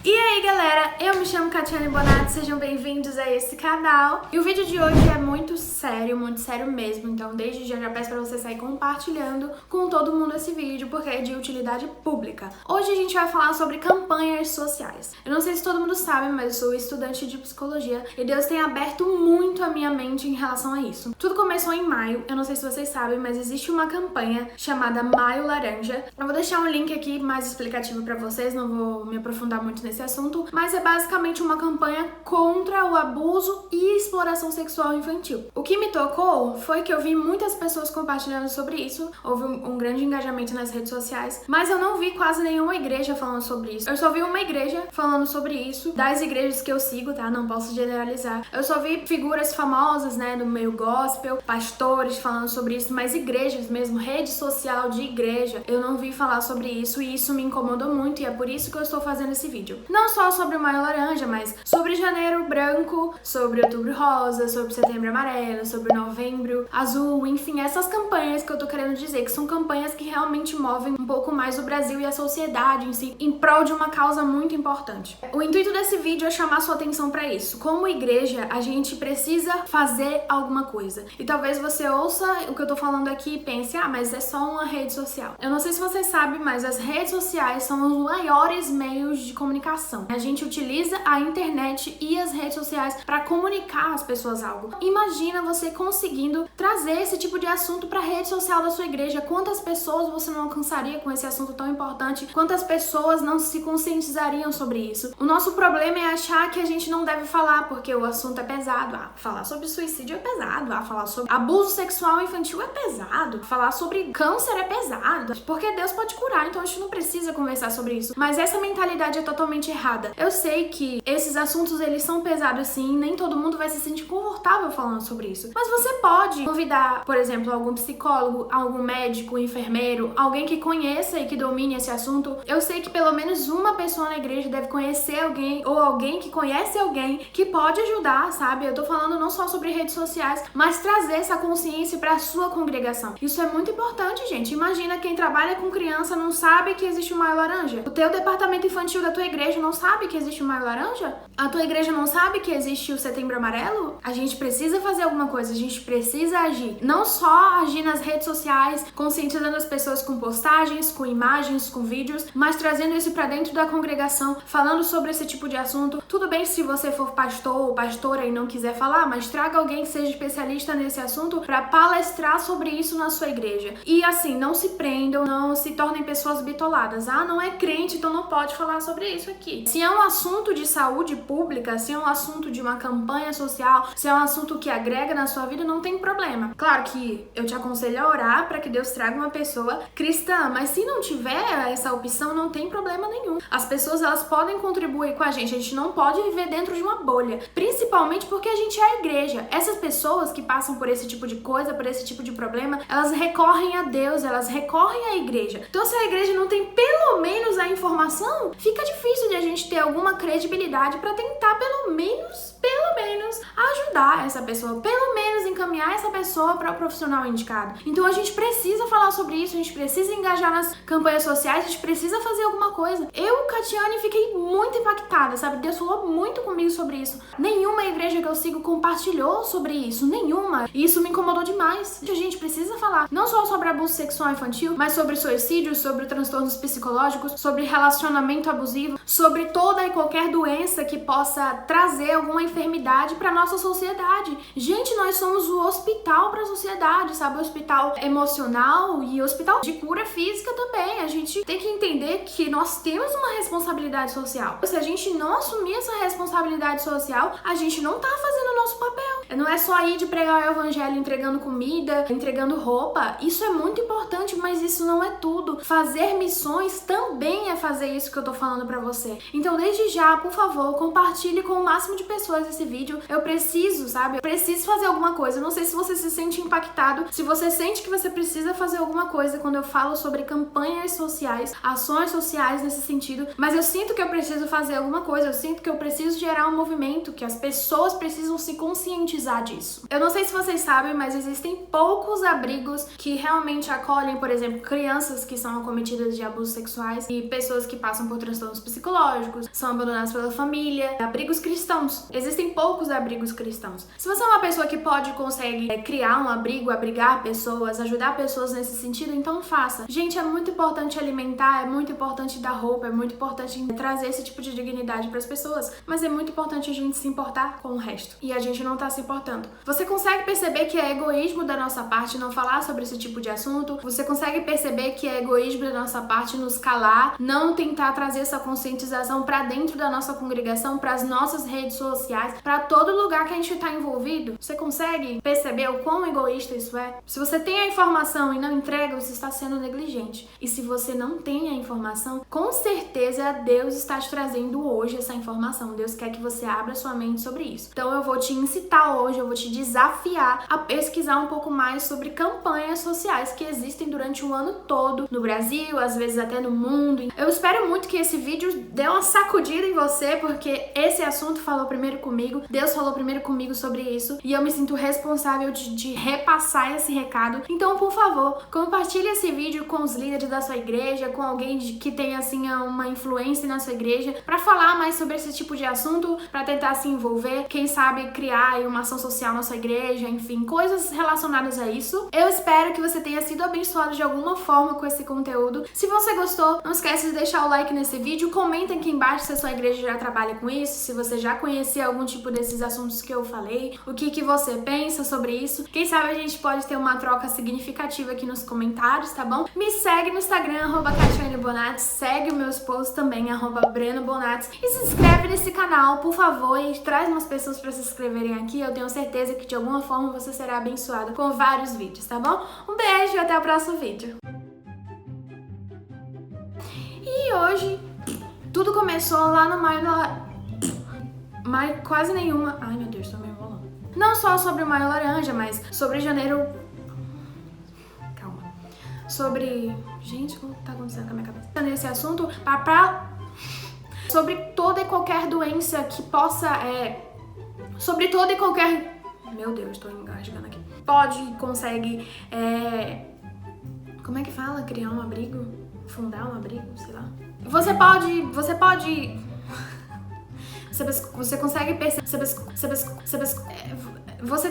E aí galera, eu me chamo Catiane Bonatti, sejam bem-vindos a esse canal. E o vídeo de hoje é muito sério mesmo, então desde já peço pra você sair compartilhando com todo mundo esse vídeo, porque é de utilidade pública. Hoje a gente vai falar sobre campanhas sociais. Eu não sei se todo mundo sabe, mas eu sou estudante de psicologia e Deus tem aberto muito a minha mente em relação a isso. Tudo começou em maio, eu não sei se vocês sabem, mas existe uma campanha chamada Maio Laranja. Eu vou deixar um link aqui mais explicativo pra vocês, não vou me aprofundar muito nesse assunto, mas é basicamente uma campanha contra o abuso e exploração sexual infantil. O que me tocou foi que eu vi muitas pessoas compartilhando sobre isso, houve um grande engajamento nas redes sociais, mas eu não vi quase nenhuma igreja falando sobre isso. Eu só vi uma igreja falando sobre isso, das igrejas que eu sigo, tá? Não posso generalizar. Eu só vi figuras famosas, né, do meio gospel, pastores falando sobre isso, mas igrejas mesmo, rede social de igreja, eu não vi falar sobre isso e isso me incomodou muito e é por isso que eu estou fazendo esse vídeo. Não só sobre o Maio Laranja, mas sobre Janeiro Branco, sobre Outubro Rosa, sobre Setembro Amarelo, sobre Novembro Azul, enfim, essas campanhas que eu tô querendo dizer, que são campanhas que realmente movem um pouco mais o Brasil e a sociedade em si, em prol de uma causa muito importante. O intuito desse vídeo é chamar sua atenção pra isso. Como igreja, a gente precisa fazer alguma coisa. E talvez você ouça o que eu tô falando aqui e pense, mas é só uma rede social. Eu não sei se vocês sabem, mas as redes sociais são os maiores meios de comunicação. A gente utiliza a internet e as redes sociais para comunicar às pessoas algo. Imagina você conseguindo trazer esse tipo de assunto para a rede social da sua igreja. Quantas pessoas você não alcançaria com esse assunto tão importante? Quantas pessoas não se conscientizariam sobre isso? O nosso problema é achar que a gente não deve falar porque o assunto é pesado. Falar sobre suicídio é pesado. Falar sobre abuso sexual infantil é pesado. Falar sobre câncer é pesado. Porque Deus pode curar, então a gente não precisa conversar sobre isso. Mas essa mentalidade é totalmente errada. Eu sei que esses assuntos eles são pesados sim, nem todo mundo vai se sentir confortável falando sobre isso. Mas você pode convidar, por exemplo, algum psicólogo, algum médico, enfermeiro, alguém que conheça e que domine esse assunto. Eu sei que pelo menos uma pessoa na igreja deve conhecer alguém ou alguém que conhece alguém que pode ajudar, sabe? Eu tô falando não só sobre redes sociais, mas trazer essa consciência para a sua congregação. Isso é muito importante, gente. Imagina quem trabalha com criança não sabe que existe o Maio Laranja. O teu departamento infantil da tua igreja não sabe que existe o Maio Laranja? A tua igreja não sabe que existe o Setembro Amarelo? A gente precisa fazer alguma coisa, a gente precisa agir. Não só agir nas redes sociais, conscientizando as pessoas com postagens, com imagens, com vídeos, mas trazendo isso pra dentro da congregação, falando sobre esse tipo de assunto. Tudo bem se você for pastor ou pastora e não quiser falar, mas traga alguém que seja especialista nesse assunto pra palestrar sobre isso na sua igreja. E assim, não se prendam, não se tornem pessoas bitoladas. Não é crente, então não pode falar sobre isso aqui. Se é um assunto de saúde pública, se é um assunto de uma campanha social, se é um assunto que agrega na sua vida, não tem problema. Claro que eu te aconselho a orar para que Deus traga uma pessoa cristã, mas se não tiver essa opção, não tem problema nenhum. As pessoas, elas podem contribuir com a gente não pode viver dentro de uma bolha, principalmente porque a gente é a igreja. Essas pessoas que passam por esse tipo de coisa, por esse tipo de problema, elas recorrem a Deus, elas recorrem à igreja. Então se a igreja não tem pelo menos a informação, fica difícil de a gente ter alguma credibilidade para tentar pelo menos ajudar essa pessoa, pelo menos encaminhar essa pessoa para o profissional indicado. Então a gente precisa falar sobre isso, a gente precisa engajar nas campanhas sociais, a gente precisa fazer alguma coisa. Eu, Catiane, fiquei muito impactada, sabe? Deus falou muito comigo sobre isso. Nenhuma igreja que eu sigo compartilhou sobre isso, nenhuma. E isso me incomodou demais. A gente precisa falar não só sobre abuso sexual infantil, mas sobre suicídio, sobre transtornos psicológicos, sobre relacionamento abusivo, sobre toda e qualquer doença que possa trazer alguma enfermidade para nossa sociedade. Gente, nós somos o hospital para a sociedade, sabe? O hospital emocional e o hospital de cura física também. A gente tem que entender que nós temos uma responsabilidade social. Se a gente não assumir essa responsabilidade social, a gente não tá fazendo o nosso papel. Não é só ir de pregar o evangelho entregando comida, entregando roupa. Isso é muito importante, mas isso não é tudo. Fazer missões também é fazer isso que eu tô falando pra você. Então, desde já, por favor, compartilhe com o máximo de pessoas esse vídeo. Eu preciso, sabe? Eu preciso fazer alguma coisa. Eu não sei se você se sente impactado, se você sente que você precisa fazer alguma coisa quando eu falo sobre campanhas sociais, ações sociais nesse sentido, mas eu sinto que eu preciso fazer alguma coisa, eu sinto que eu preciso gerar um movimento, que as pessoas precisam se conscientizar conscientizar disso. Eu não sei se vocês sabem, mas existem poucos abrigos que realmente acolhem, por exemplo, crianças que são acometidas de abusos sexuais e pessoas que passam por transtornos psicológicos, são abandonadas pela família, abrigos cristãos. Existem poucos abrigos cristãos. Se você é uma pessoa que consegue criar um abrigo, abrigar pessoas, ajudar pessoas nesse sentido, então faça. Gente, é muito importante alimentar, é muito importante dar roupa, é muito importante trazer esse tipo de dignidade para as pessoas, mas é muito importante a gente se importar com o resto. E a gente não tá se importando. Você consegue perceber que é egoísmo da nossa parte não falar sobre esse tipo de assunto? Você consegue perceber que é egoísmo da nossa parte nos calar, não tentar trazer essa conscientização para dentro da nossa congregação, para as nossas redes sociais, para todo lugar que a gente tá envolvido? Você consegue perceber o quão egoísta isso é? Se você tem a informação e não entrega, você está sendo negligente. E se você não tem a informação, com certeza Deus está te trazendo hoje essa informação. Deus quer que você abra sua mente sobre isso. Então eu vou te incitar hoje, eu vou te desafiar a pesquisar um pouco mais sobre campanhas sociais que existem durante o ano todo, no Brasil, às vezes até no mundo. Eu espero muito que esse vídeo dê uma sacudida em você, porque esse assunto falou primeiro comigo, Deus falou primeiro comigo sobre isso, e eu me sinto responsável de repassar esse recado. Então, por favor, compartilhe esse vídeo com os líderes da sua igreja, com alguém que tenha, assim, uma influência na sua igreja, para falar mais sobre esse tipo de assunto, para tentar se envolver, quem sabe criar uma ação social na sua igreja, enfim, coisas relacionadas a isso. Eu espero que você tenha sido abençoado de alguma forma com esse conteúdo. Se você gostou, não esquece de deixar o like nesse vídeo, comenta aqui embaixo se a sua igreja já trabalha com isso, se você já conhecia algum tipo desses assuntos que eu falei, o que você pensa sobre isso. Quem sabe a gente pode ter uma troca significativa aqui nos comentários, tá bom? Me segue no Instagram, @KatianeBonatti, segue os meus posts também, @BrenoBonatti, e se inscreve nesse canal, por favor, e traz umas pessoas para se inscreverem aqui. Eu tenho certeza que de alguma forma você será abençoado com vários vídeos, tá bom? Um beijo e até o próximo vídeo. E hoje, tudo começou lá no maio, quase nenhuma... Ai, meu Deus, tô me enrolando. Não só sobre o Maio Laranja, mas sobre janeiro... Calma. Sobre... Gente, o que tá acontecendo com a minha cabeça? Nesse assunto, sobre toda e qualquer doença que possa... Sobre toda e qualquer... Meu Deus, tô engasgando aqui. Consegue... Como é que fala? Criar um abrigo? Fundar um abrigo? Sei lá. Você consegue perceber... Você